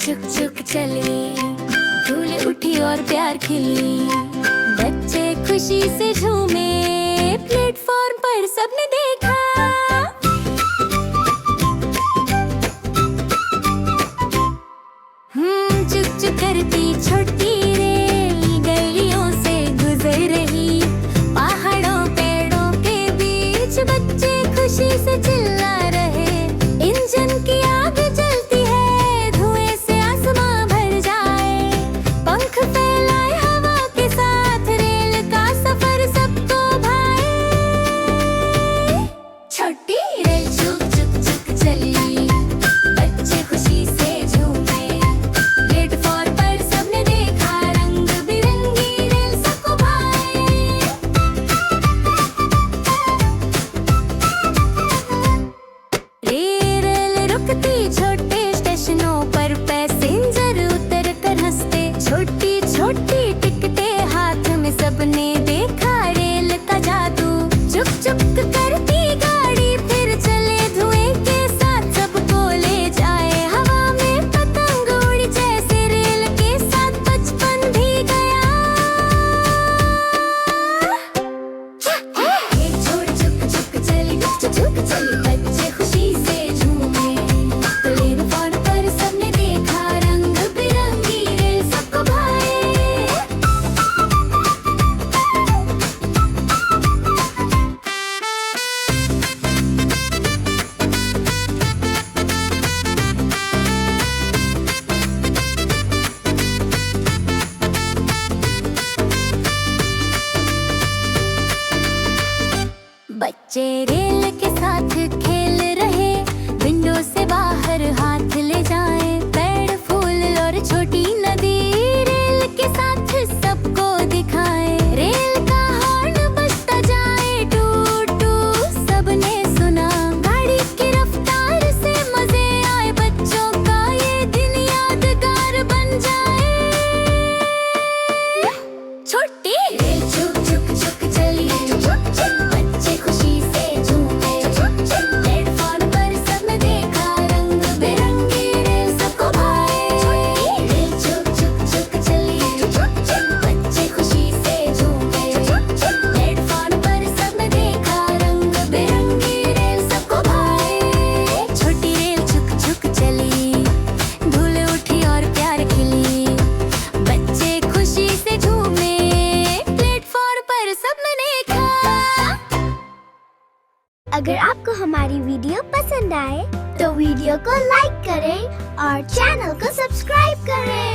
चुक चुक चली, धूल उठी और प्यार खिली, बच्चे खुशी से झूमे, प्लेटफॉर्म पर सबने देखा। चुक चुक करती छोटी रेल गलियों से गुजर रही, पहाड़ों पेड़ों के बीच बच्चे खुशी से चिल्ला रहे। इंजन की आग जलती है, धुएं से आसमां भर जाए, पंख फैलाए हवा के साथ, रेल का सफर सबको भाए। छोटी रेल चुक चुक चुक चली, बच्चे खुशी से झूमे, प्लेटफॉर्म पर सबने देखा, रंग बिरंगी रेल सबको भाए। रेल रुकती छोटे स्टेशनों पर, पैसेंजर उतर कर हंसते, छोटी छोटी टिकटें हाथ में, सबने देखा रेल का जादू। चुक चुक करती गाड़ी फिर चले, धुएं के साथ सबको ले जाए, हवा में पतंग उड़ी जैसे, रेल के साथ बचपन भी गया। एक छोड़ चुक चुक चली, चुक चुक चली, बच्चे खुशी से झूमे, प्लेटफॉर्म पर सबने देखा, रंग बिरंगी रेल सबको भाए। बच्चे रेल के साथ खेल रहे, विंडो से बाहर हाथ ले जाए, पेड़ फूल और छोटी नदी, रेल के साथ सबको दिखाए। रेल का हॉर्न बजता जाए, टूट टूट सबने सुना, गाड़ी की रफ्तार से मजे आए, बच्चों का ये दिन यादगार बन जाए। छोटी रेल चुक चुक चुक चली, चुक चुक, बच्चे खुशी से झूमे, प्लेटफॉर्म पर सबने देखा, रंग बिरंगी रेल सबको भाए। छोटी रेल चुक चुक चुक चली, चुक चुक, बच्चे खुशी से झूमे, प्लेटफॉर्म पर सबने देखा, रंग बिरंगी रेल सबको भाए। छोटी रेल चुक चुक चली, धूल उठी और प्यार खिली, बच्चे खुशी से झूमे, प्लेटफॉर्म पर सबने देखा। अगर आपको हमारी वीडियो पसंद आए तो वीडियो को लाइक करें और चैनल को सब्सक्राइब करें।